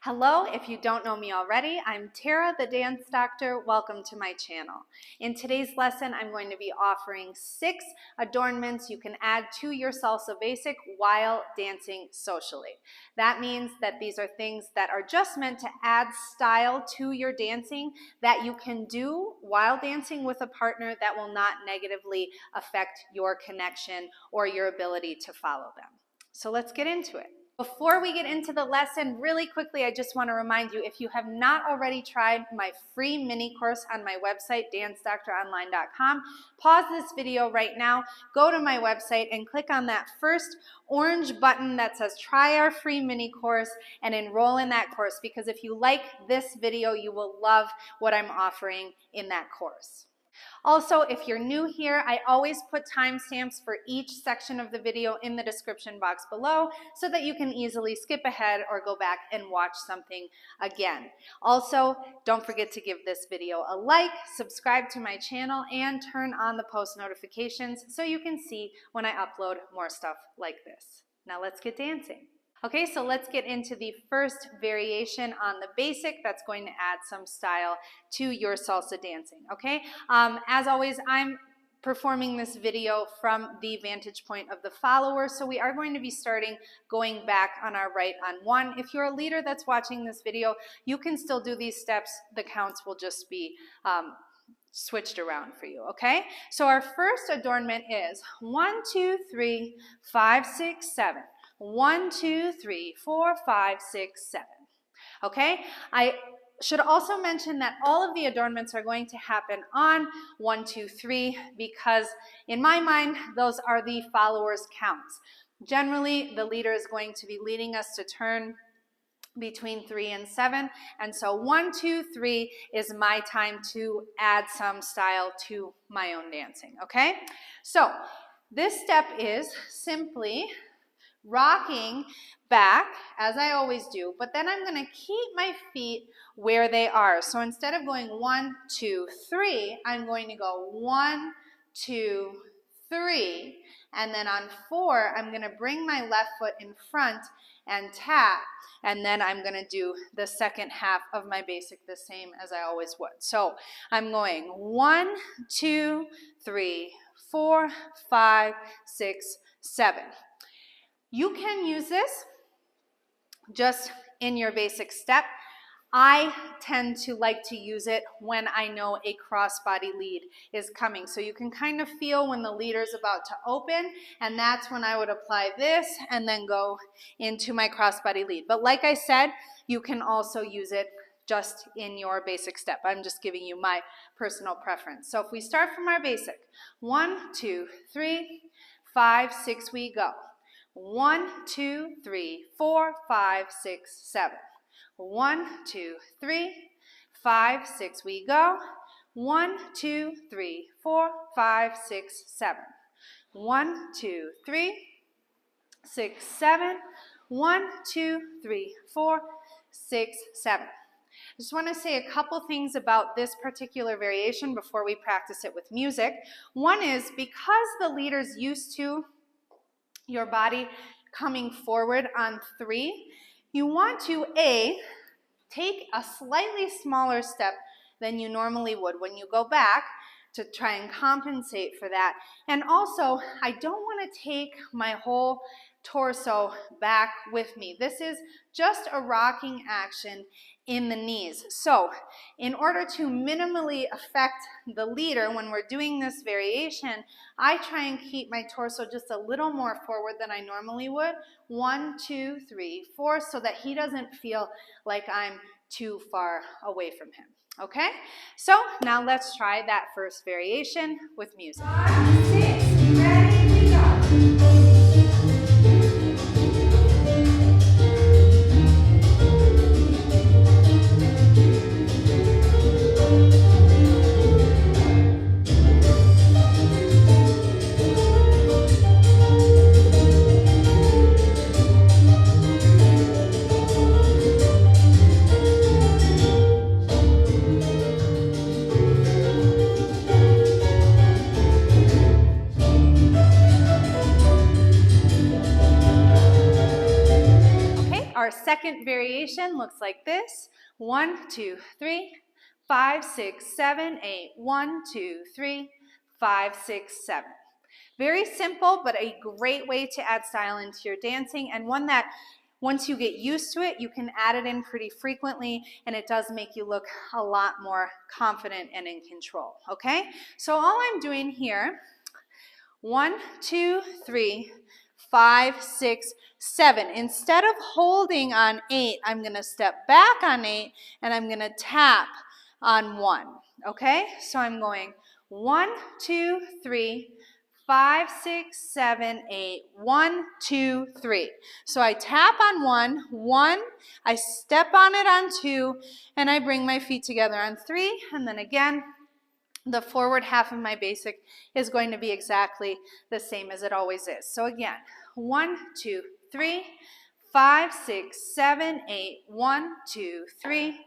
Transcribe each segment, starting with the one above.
Hello, if you don't know me already, I'm Tara, the dance doctor. Welcome to my channel. In today's lesson, I'm going to be offering 6 adornments you can add to your salsa basic while dancing socially. That means that these are things that are just meant to add style to your dancing that you can do while dancing with a partner that will not negatively affect your connection or your ability to follow them. So let's get into it. Before we get into the lesson, really quickly, I just want to remind you, if you have not already tried my free mini course on my website, dancedoctoronline.com, pause this video right now, go to my website and click on that first orange button that says try our free mini course and enroll in that course, because if you like this video, you will love what I'm offering in that course. Also, if you're new here, I always put timestamps for each section of the video in the description box below so that you can easily skip ahead or go back and watch something again. Also, don't forget to give this video a like, subscribe to my channel, and turn on the post notifications so you can see when I upload more stuff like this. Now let's get dancing. Okay, so let's get into the first variation on the basic that's going to add some style to your salsa dancing, okay? As always, I'm performing this video from the vantage point of the follower, so we are going to be starting going back on our right on 1. If you're a leader that's watching this video, you can still do these steps. The counts will just be switched around for you, okay? So our first adornment is 1, 2, 3, 5, 6, 7. 1, 2, 3, 4, 5, 6, 7. Okay? I should also mention that all of the adornments are going to happen on 1, 2, 3 because in my mind, those are the followers' counts. Generally, the leader is going to be leading us to turn between 3 and 7, and so 1, 2, 3 is my time to add some style to my own dancing, okay? So this step is simply rocking back, as I always do, but then I'm going to keep my feet where they are. So instead of going 1, 2, 3, I'm going to go 1, 2, 3, and then on 4, I'm going to bring my left foot in front and tap, and then I'm going to do the second half of my basic the same as I always would. So I'm going 1, 2, 3, 4, 5, 6, 7. You can use this just in your basic step. I tend to like to use it when I know a crossbody lead is coming. So you can kind of feel when the leader is about to open, and that's when I would apply this and then go into my crossbody lead. But like I said, you can also use it just in your basic step. I'm just giving you my personal preference. So if we start from our basic, 1, 2, 3, 5, 6, we go. 1, 2, 3, 4, 5, 6, 7. 1, 2, 3, 5, 6, we go. 1, 2, 3, 4, 5, 6, 7. 1, 2, 3, 6, 7. 1, 2, 3, 4, 6, 7. I just want to say a couple things about this particular variation before we practice it with music. One is because the leader's used to your body coming forward on 3, you want to take a slightly smaller step than you normally would when you go back to try and compensate for that. And also, I don't want to take my whole torso back with me. This is just a rocking action in the knees. So in order to minimally affect the leader when we're doing this variation, I try and keep my torso just a little more forward than I normally would. 1, 2, 3, 4, so that he doesn't feel like I'm too far away from him. Okay? So now let's try that first variation with music. 5, 6, ready, we go. second variation looks like this. 1, 2, 3, 5, 6, 7, 8. 1, 2, 3, 5, 6, 7. Very simple, but a great way to add style into your dancing, and one that once you get used to it, you can add it in pretty frequently, and it does make you look a lot more confident and in control, okay? So all I'm doing here, 1, 2, 3, 5, 6, 7. Instead of holding on 8, I'm going to step back on 8, and I'm going to tap on 1, okay? So I'm going 1, 2, 3, 5, 6, 7, 8. 1, 2, 3. So I tap on 1, I step on it on 2, and I bring my feet together on 3, and then again, the forward half of my basic is going to be exactly the same as it always is. So again, 1, 2, 3, 5, 6, 7, 8. 1, 2, 3,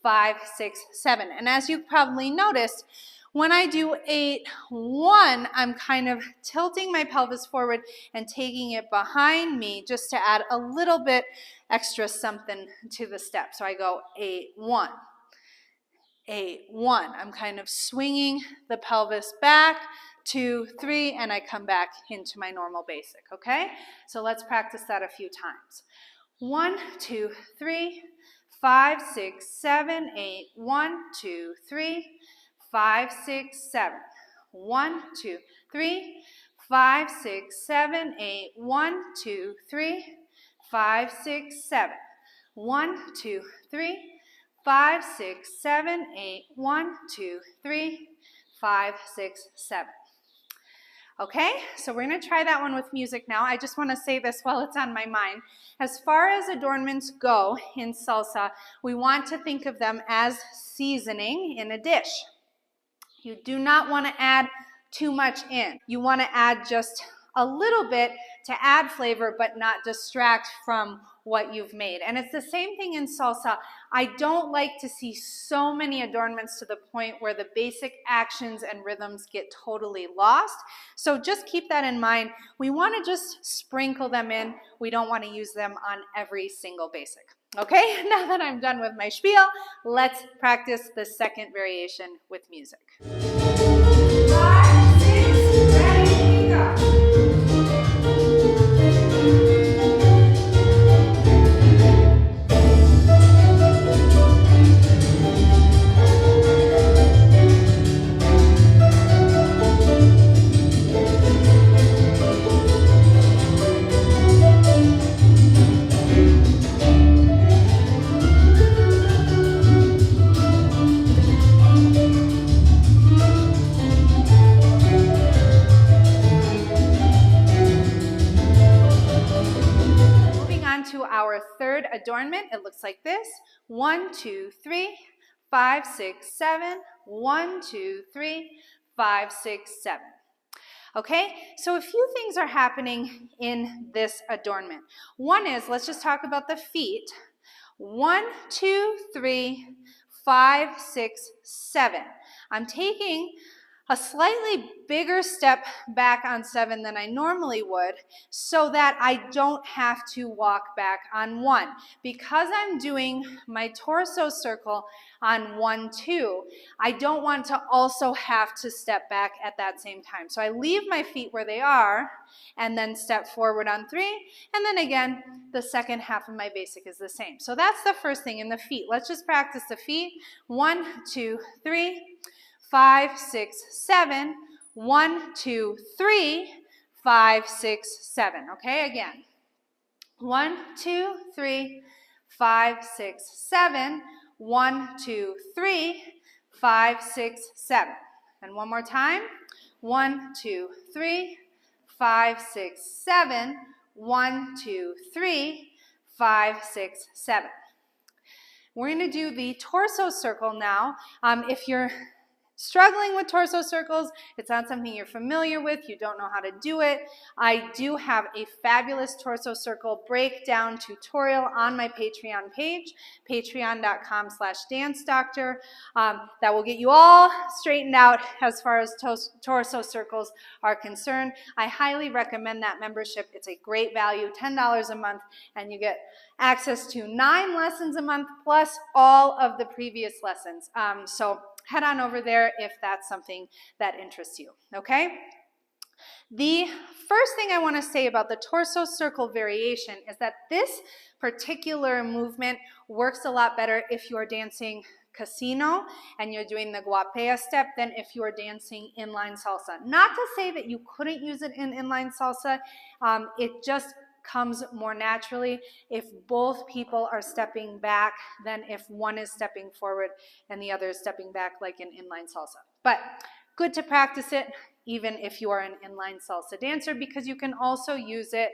5, 6, 7. And as you probably noticed, when I do 8, 1, I'm kind of tilting my pelvis forward and taking it behind me just to add a little bit extra something to the step. So I go 8, 1. 8, 1. I'm kind of swinging the pelvis back, 2, 3, and I come back into my normal basic, okay? So let's practice that a few times. 1, 2, 3, 5, 6, 7, 8. 1, 2, 3, 5, 6, 7. 1, 2, 3, 5, 6, 7, 8. 1, 2, 3, 5, 6, 7. 1, 2, 3, 5, 6, 7, 8. 1, 2, 3, 5, 6, 7. Okay, so we're going to try that one with music now. I just want to say this while it's on my mind. As far as adornments go in salsa, we want to think of them as seasoning in a dish. You do not want to add too much in. You want to add just a little bit to add flavor, but not distract from what you've made. And it's the same thing in salsa. I don't like to see so many adornments to the point where the basic actions and rhythms get totally lost. So just keep that in mind. We want to just sprinkle them in. We don't want to use them on every single basic. Okay, now that I'm done with my spiel, let's practice the second variation with music. 5, 6, ready, go. To our third adornment, it looks like this. 1, 2, 3, 5, 6, 7. 1, 2, 3, 5, 6, 7. Okay, so a few things are happening in this adornment. One is, let's just talk about the feet. 1, 2, 3, 5, 6, 7. I'm taking a slightly bigger step back on 7 than I normally would so that I don't have to walk back on 1. Because I'm doing my torso circle on 1, 2, I don't want to also have to step back at that same time. So I leave my feet where they are and then step forward on 3, and then again, the second half of my basic is the same. So that's the first thing in the feet. Let's just practice the feet. 1, 2, 3. 5, 6, 7. 1, 2, 3, 5, 6, 7. Okay, again. 1, 2, 3, 5, 6, 7. 1, 2, 3, 5, 6, 7. And one more time. 1, 2, 3, 5, 6, 7. 1, 2, 3, 5, 6, 7. We're going to do the torso circle now. If you're struggling with torso circles, it's not something you're familiar with, you don't know how to do it, I do have a fabulous torso circle breakdown tutorial on my Patreon page, patreon.com/dancedoctor, that will get you all straightened out as far as torso circles are concerned. I highly recommend that membership. It's a great value, $10 a month, and you get access to 9 lessons a month plus all of the previous lessons. So head on over there if that's something that interests you, okay? The first thing I want to say about the torso circle variation is that this particular movement works a lot better if you are dancing casino and you're doing the guapea step than if you are dancing inline salsa. Not to say that you couldn't use it in inline salsa, it just comes more naturally if both people are stepping back than if one is stepping forward and the other is stepping back like in inline salsa. But good to practice it even if you are an inline salsa dancer, because you can also use it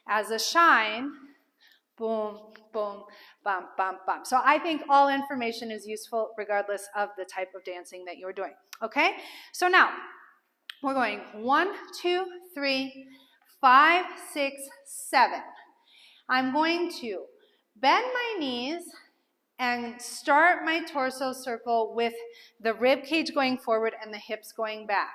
as a shine. Boom, boom, bum, bum, bum. So I think all information is useful regardless of the type of dancing that you're doing. Okay? So now we're going 1, 2, 3, 5, 6, 7. I'm going to bend my knees and start my torso circle with the rib cage going forward and the hips going back.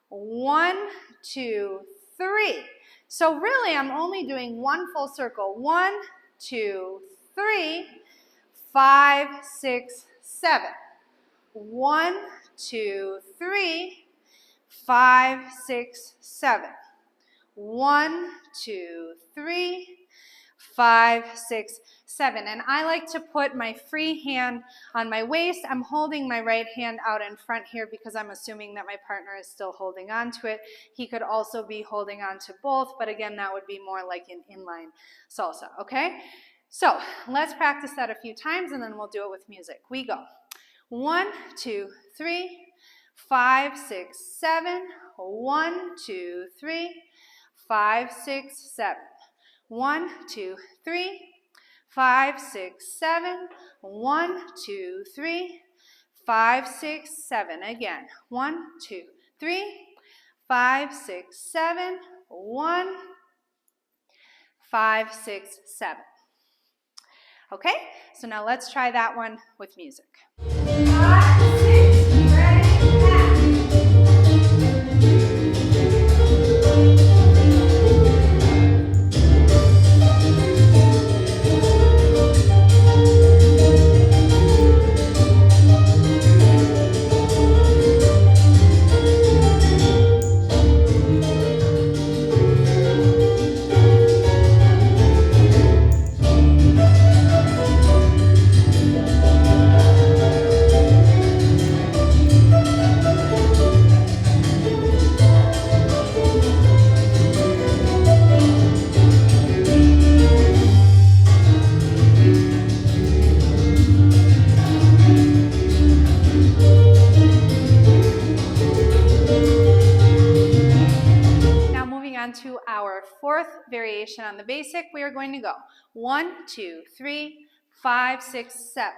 1, 2, 3. So really I'm only doing one full circle. 1, 2, 3, 5, 6, 7. 1, 2, 3, 5, 6, 7. 1, 2, 3, 5, 6, 7. And I like to put my free hand on my waist. I'm holding my right hand out in front here because I'm assuming that my partner is still holding on to it. He could also be holding on to both, but again, that would be more like an inline salsa, okay? So let's practice that a few times and then we'll do it with music. We go. 1, 2, 3, 5, 6, 7. 1, 2, 3, 5, 6, 7. 1, 2, 3, 5, 6, 7. 1, 2, 3, 5, 6, 7. Again. 1, 2, 3, 5, 6, 7. 1, 5, 6, 7. Okay? So now let's try that one with music. 5, 6, ready, back. To our fourth variation on the basic, we are going to go 1, 2, 3, 5, 6, 7.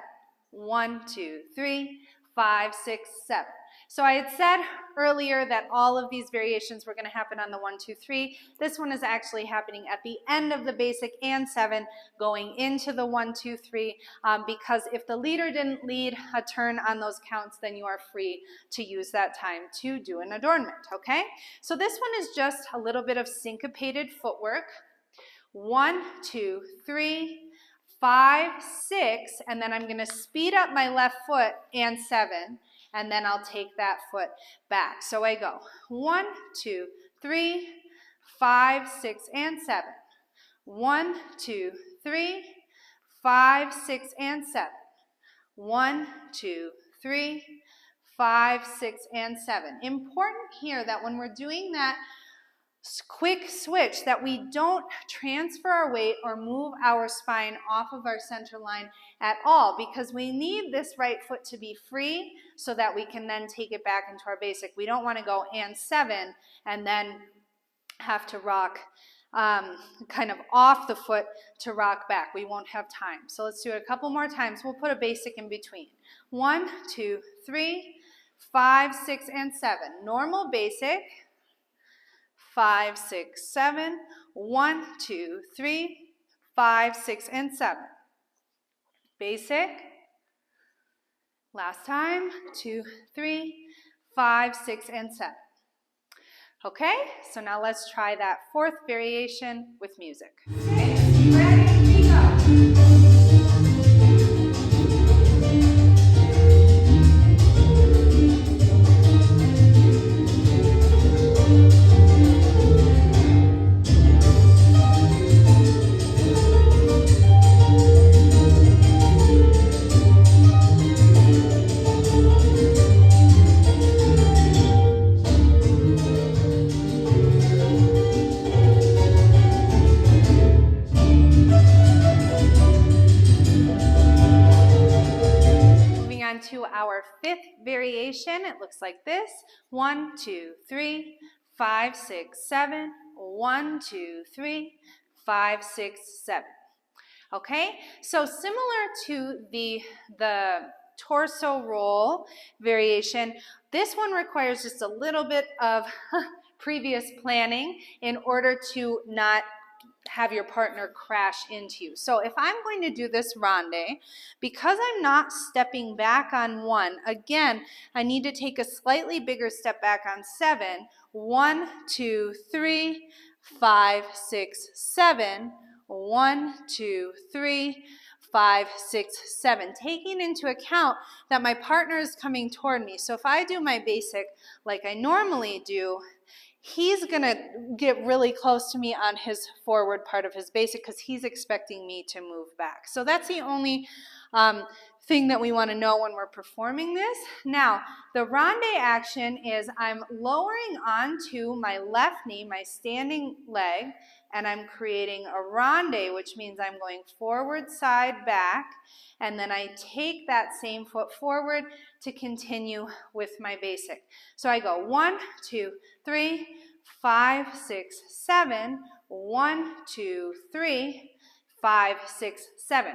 1, 2, 3, 5, 6, 7. So I had said earlier that all of these variations were going to happen on the 1, 2, 3. This one is actually happening at the end of the basic and 7, going into the 1, 2, 3, because if the leader didn't lead a turn on those counts, then you are free to use that time to do an adornment, okay? So this one is just a little bit of syncopated footwork. 1, 2, 3, 5, 6, and then I'm going to speed up my left foot and 7, and then I'll take that foot back. So I go 1, 2, 3, 5, 6, and 7. 1, 2, 3, 5, 6, and 7. 1, 2, 3, 5, 6, and 7. Important here that when we're doing that quick switch that we don't transfer our weight or move our spine off of our center line at all, because we need this right foot to be free so that we can then take it back into our basic. We don't want to go and 7 and then have to rock kind of off the foot to rock back. We won't have time. So let's do it a couple more times. We'll put a basic in between. 1, 2, 3, 5, 6, and 7. Normal basic. 5, 6, 7. 1, 2, 3, 5, 6, and 7. Basic. Last time. 2, 3, 5, 6, and 7. Okay, so now let's try that fourth variation with music. 6, ready, go. To our fifth variation, it looks like this. 1, 2, 3, 5, 6, 7. 1, 2, 3, 5, 6, 7. Okay, so similar to the torso roll variation, this one requires just a little bit of previous planning in order to not have your partner crash into you. So if I'm going to do this ronde, because I'm not stepping back on 1, again, I need to take a slightly bigger step back on 7. 1, 2, 3, 5, 6, 7. 1, 2, 3, 5, 6, 7. Taking into account that my partner is coming toward me. So if I do my basic like I normally do, he's going to get really close to me on his forward part of his basic because he's expecting me to move back. So that's the only thing that we want to know when we're performing this. Now, the ronde action is I'm lowering onto my left knee, my standing leg, and I'm creating a ronde, which means I'm going forward, side, back, and then I take that same foot forward to continue with my basic. So I go 1, 2, 3, 5, 6, 7. 1, 2, 3, 5, 6, 7.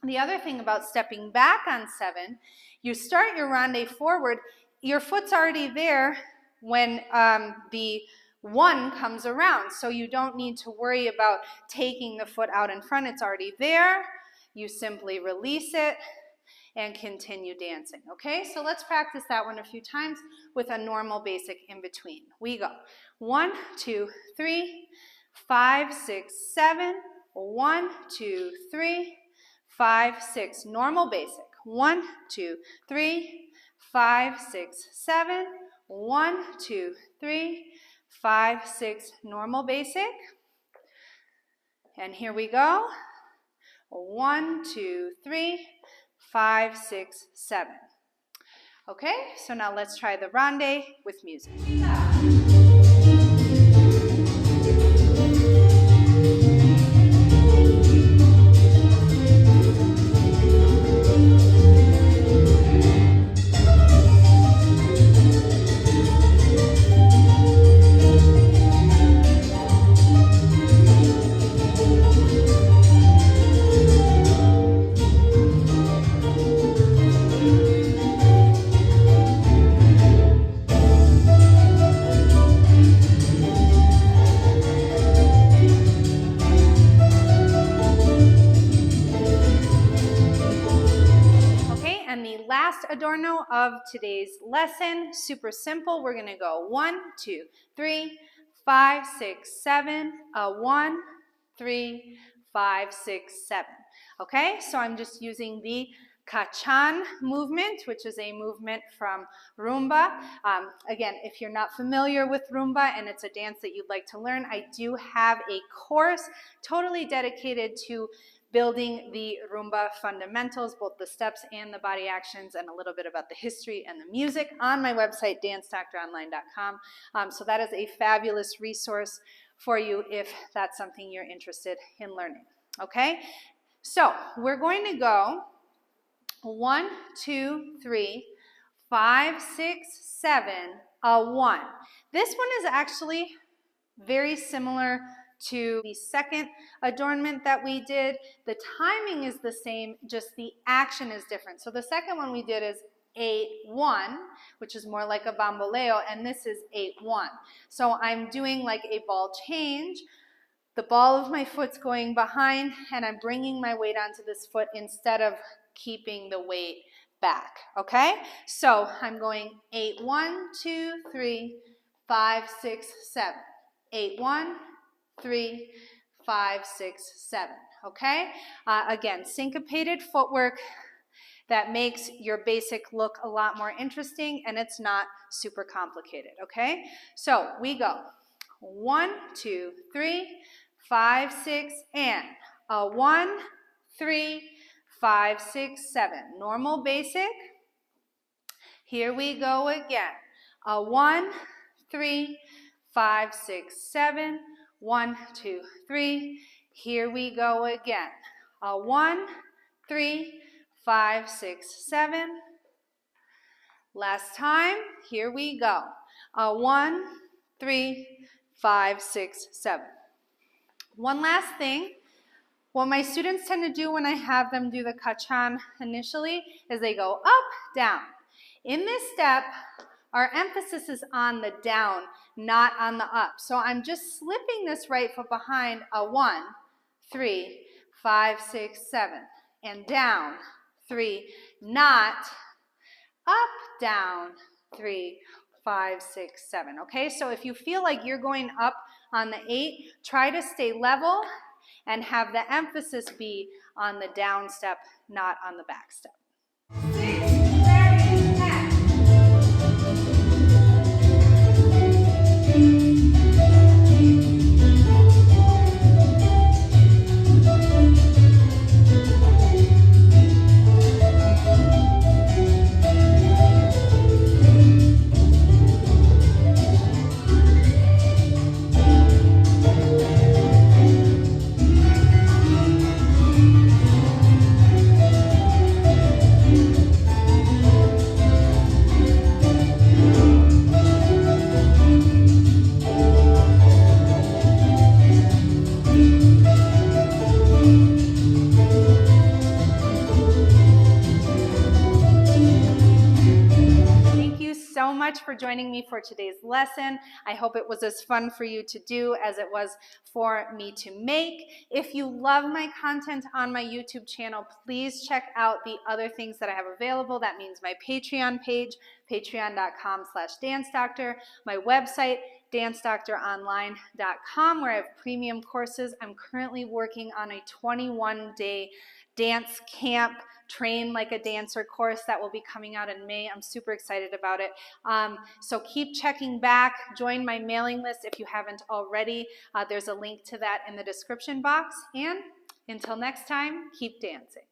The other thing about stepping back on 7, you start your ronde forward, your foot's already there when the 1 comes around, so you don't need to worry about taking the foot out in front. It's already there. You simply release it and continue dancing. Okay, so let's practice that one a few times with a normal basic in between. We go 1, 2, 3, 5, 6, 7. 1, 2, 3, 5, 6. Normal basic. 1, 2, 3, 5, 6, 7. 1, 2, 3, 5, 6. Normal basic. And here we go. 1, 2, 3, 5, 6, 7. Okay, so now let's try the ronde with music. Adorno of today's lesson, super simple. We're going to go 1, 2, 3, 5, 6, 7, 1, 3, 5, 6, 7. Okay, so I'm just using the Kachan movement, which is a movement from rumba. Again, if you're not familiar with rumba and it's a dance that you'd like to learn, I do have a course totally dedicated to building the rumba fundamentals, both the steps and the body actions, and a little bit about the history and the music on my website, dancedoctoronline.com. So that is a fabulous resource for you if that's something you're interested in learning. Okay, so we're going to go 1, 2, 3, 5, 6, 7, 1. This one is actually very similar to the second adornment that we did. The timing is the same, just the action is different. So the second one we did is 8-1, which is more like a bamboleo, and this is 8-1. So I'm doing like a ball change. The ball of my foot's going behind, and I'm bringing my weight onto this foot instead of keeping the weight back, okay? So I'm going 8-1, 2, 3, 5, 6, 7. 8-1, 3, 5, 6, 7, okay? Again, syncopated footwork that makes your basic look a lot more interesting, and it's not super complicated, okay? So we go 1, 2, 3, 5, 6, and a 1, 3, 5, 6, 7. Normal basic. Here we go again. A 1, 3, 5, 6, 7. 1, 2, 3. Here we go again. A 1, 3, 5, 6, 7. Last time. Here we go. A 1, 3, 5, 6, 7. One last thing. What my students tend to do when I have them do the kachan initially is they go up, down. In this step, our emphasis is on the down, not on the up. So I'm just slipping this right foot behind a 1, 3, 5, 6, 7, and down, 3, not up, down, 3, 5, 6, 7. Okay, so if you feel like you're going up on the 8, try to stay level and have the emphasis be on the down step, not on the back step. 6, 7, 10. So much for joining me for today's lesson. I hope it was as fun for you to do as it was for me to make. If you love my content on my YouTube channel, please check out the other things that I have available. That means my Patreon page, patreon.com/dancedoctor, my website, dancedoctoronline.com, where I have premium courses. I'm currently working on a 21-day dance camp, Train Like a Dancer course that will be coming out in May. I'm super excited about it. So keep checking back. Join my mailing list if you haven't already. There's a link to that in the description box. And until next time, keep dancing.